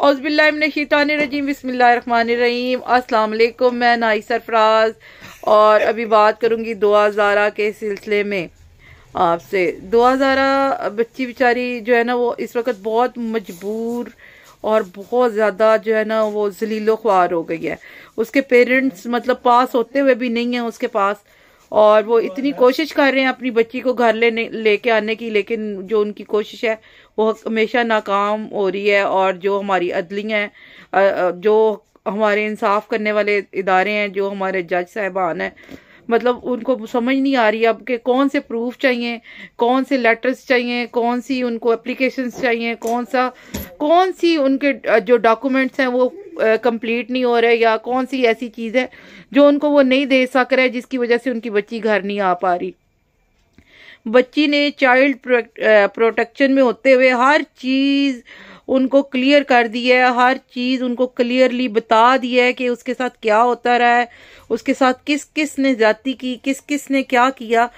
औज़ुबिल्लाहिमिनश्शैतानिर्रजीम बिस्मिल्लाहिर्रहमानिर्रहीम। अस्सलाम वालेकुम। मैं नाई सरफराज और अभी बात करूंगी दुआ ज़ारा के सिलसिले में आपसे। दुआ ज़ारा बच्ची बेचारी जो है ना वो इस वक्त बहुत मजबूर और बहुत ज़्यादा जो है ना वो ज़लीलो ख्वार हो गई है। उसके पेरेंट्स मतलब पास होते हुए भी नहीं है उसके पास, और वो इतनी कोशिश कर रहे हैं अपनी बच्ची को घर लेके आने की, लेकिन जो उनकी कोशिश है वो हमेशा नाकाम हो रही है। और जो हमारी अदलियाँ हैं, जो हमारे इंसाफ करने वाले इदारे हैं, जो हमारे जज साहिबान हैं, मतलब उनको समझ नहीं आ रही अब कि कौन से प्रूफ चाहिए, कौन से लेटर्स चाहिए, कौन सी उनको एप्लीकेशंस चाहिए, कौन सी उनके जो डॉक्यूमेंट्स हैं वो कंप्लीट नहीं हो रहे, या कौन सी ऐसी चीज़ है जो उनको वो नहीं दे सक रहे जिसकी वजह से उनकी बच्ची घर नहीं आ पा रही। बच्ची ने चाइल्ड प्रोटेक्शन में होते हुए हर चीज़ उनको क्लियर कर दी है, हर चीज़ उनको क्लियरली बता दी है कि उसके साथ क्या होता रहा है, उसके साथ किस किस ने ज्यादती की, किस किस ने क्या किया,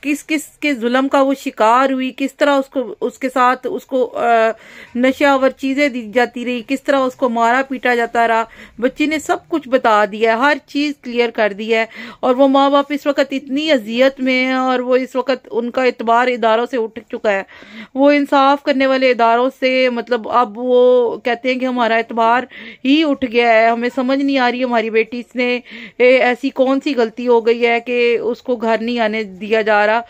किस किस के जुल्म का वो शिकार हुई, किस तरह उसके साथ उसको नशावर चीज़ें दी जाती रही, किस तरह उसको मारा पीटा जाता रहा। बच्ची ने सब कुछ बता दिया है, हर चीज़ क्लियर कर दी है। और वो माँ बाप इस वक्त इतनी अजियत में है, और वो इस वक्त उनका एतबार इदारों से उठ चुका है। वो इंसाफ करने वाले इदारों से मतलब अब वो कहते हैं कि हमारा एतबार ही उठ गया है। हमें समझ नहीं आ रही हमारी बेटी ने ऐसी कौन सी गलती हो गई है कि उसको घर नहीं आने दिया जा रहा।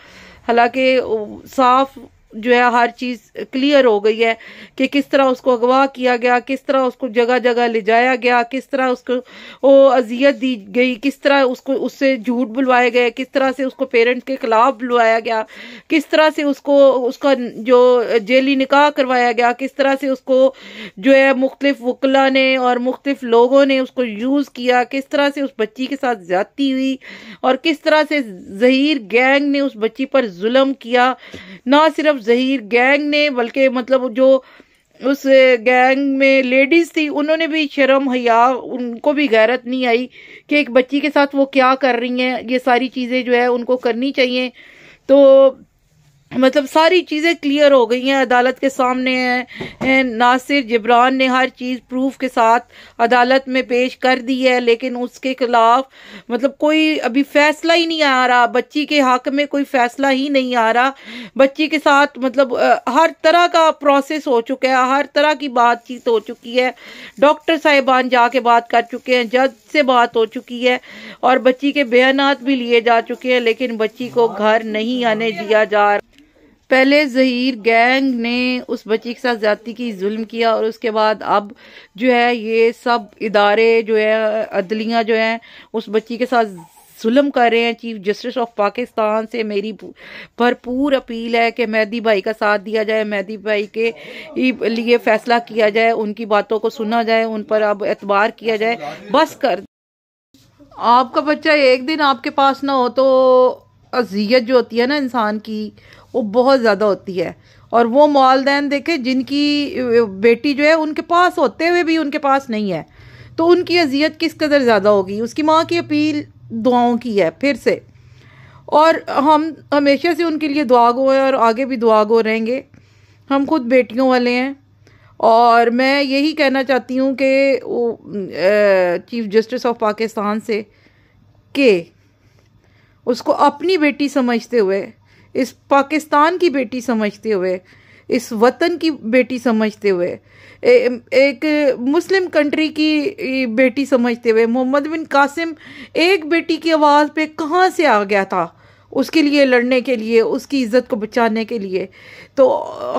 हालांकि साफ जो है हर चीज क्लियर हो गई है कि किस तरह उसको अगवा किया गया, किस तरह उसको जगह जगह ले जाया गया, किस तरह उसको वो अजियत दी गई, किस तरह उसको उससे झूठ बुलवाए गए, किस तरह से उसको पेरेंट्स के खिलाफ बुलवाया गया, किस तरह से उसको उसका जो जेली निकाह करवाया गया, किस तरह से उसको जो है मुख्तलिफ वकला ने और मुख्तलिफ लोगों ने उसको यूज किया, किस तरह से उस बच्ची के साथ ज्यादती हुई, और किस तरह से जहीर गैंग ने उस बच्ची पर जुल्म किया। ना सिर्फ जहीर गैंग ने बल्कि मतलब जो उस गैंग में लेडीज थी उन्होंने भी शर्म हया, उनको भी गैरत नहीं आई कि एक बच्ची के साथ वो क्या कर रही हैं। ये सारी चीजें जो है उनको करनी चाहिए। तो मतलब सारी चीज़ें क्लियर हो गई हैं, अदालत के सामने हैं। नासिर जिब्रान ने हर चीज़ प्रूफ के साथ अदालत में पेश कर दी है, लेकिन उसके खिलाफ मतलब कोई अभी फैसला ही नहीं आ रहा। बच्ची के हक में कोई फैसला ही नहीं आ रहा। बच्ची के साथ मतलब हर तरह का प्रोसेस हो चुका है, हर तरह की बातचीत हो चुकी है, डॉक्टर साहिबान जाके बात कर चुके हैं, जज से बात हो चुकी है, और बच्ची के बयानात भी लिए जा चुके हैं, लेकिन बच्ची को घर नहीं आने दिया जा रहा। पहले जहीर गैंग ने उस बच्ची के साथ ज्यादती की, जुल्म किया, और उसके बाद अब जो है ये सब इदारे जो है अदलियां जो है उस बच्ची के साथ जुल्म कर रहे हैं। चीफ जस्टिस ऑफ पाकिस्तान से मेरी भरपूर अपील है कि मेहदी भाई का साथ दिया जाए, मेहदी भाई के लिए फैसला किया जाए, उनकी बातों को सुना जाए, उन पर अब एतबार किया जाए। बस कर आपका बच्चा एक दिन आपके पास ना हो तो अजियत जो होती है ना इंसान की वो बहुत ज़्यादा होती है। और वो वालिदैन देखे जिनकी बेटी जो है उनके पास होते हुए भी उनके पास नहीं है, तो उनकी अजियत किस कदर ज़्यादा होगी। उसकी माँ की अपील दुआओं की है फिर से, और हम हमेशा से उनके लिए दुआ गो हैं और आगे भी दुआ गो रहेंगे। हम खुद बेटियों वाले हैं, और मैं यही कहना चाहती हूँ कि चीफ जस्टिस ऑफ पाकिस्तान से कि उसको अपनी बेटी समझते हुए, इस पाकिस्तान की बेटी समझते हुए, इस वतन की बेटी समझते हुए, एक मुस्लिम कंट्री की बेटी समझते हुए, मोहम्मद बिन कासिम एक बेटी की आवाज़ पे कहाँ से आ गया था उसके लिए लड़ने के लिए, उसकी इज़्ज़त को बचाने के लिए। तो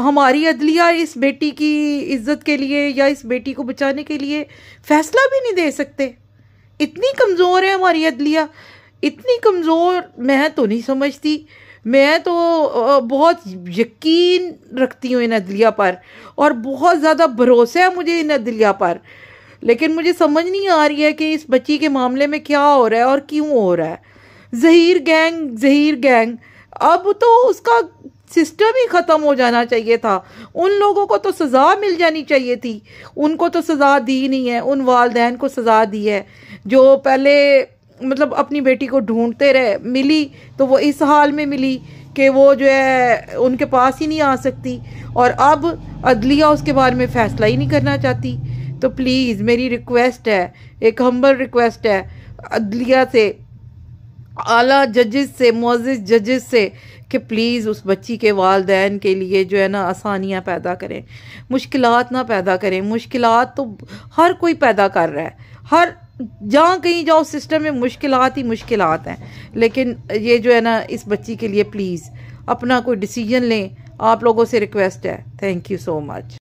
हमारी अदलिया इस बेटी की इज़्ज़त के लिए या इस बेटी को बचाने के लिए फ़ैसला भी नहीं दे सकते। इतनी कमज़ोर है हमारी अदलिया, इतनी कमज़ोर मैं तो नहीं समझती। मैं तो बहुत यकीन रखती हूँ इन अदलिया पर, और बहुत ज़्यादा भरोसा है मुझे इन अदलिया पर, लेकिन मुझे समझ नहीं आ रही है कि इस बच्ची के मामले में क्या हो रहा है और क्यों हो रहा है। जहीर गैंग अब तो उसका सिस्टम ही ख़त्म हो जाना चाहिए था। उन लोगों को तो सज़ा मिल जानी चाहिए थी, उनको तो सज़ा दी नहीं है। उन वालिदैन को सज़ा दी है जो पहले मतलब अपनी बेटी को ढूंढते रहे, मिली तो वो इस हाल में मिली कि वो जो है उनके पास ही नहीं आ सकती, और अब अदलिया उसके बारे में फ़ैसला ही नहीं करना चाहती। तो प्लीज़ मेरी रिक्वेस्ट है, एक हम्बल रिक्वेस्ट है अदलिया से, आला जजेस से, मुअज़्ज़िज़ जजेस से, कि प्लीज़ उस बच्ची के वालिदैन के लिए जो है ना आसानियाँ पैदा करें, मुश्किलात ना पैदा करें। मुश्किलात तो हर कोई पैदा कर रहा है, हर जहाँ कहीं जाओ सिस्टम में मुश्किलात ही मुश्किलात हैं, लेकिन ये जो है ना इस बच्ची के लिए प्लीज़ अपना कोई डिसीजन लें। आप लोगों से रिक्वेस्ट है। Thank you so much.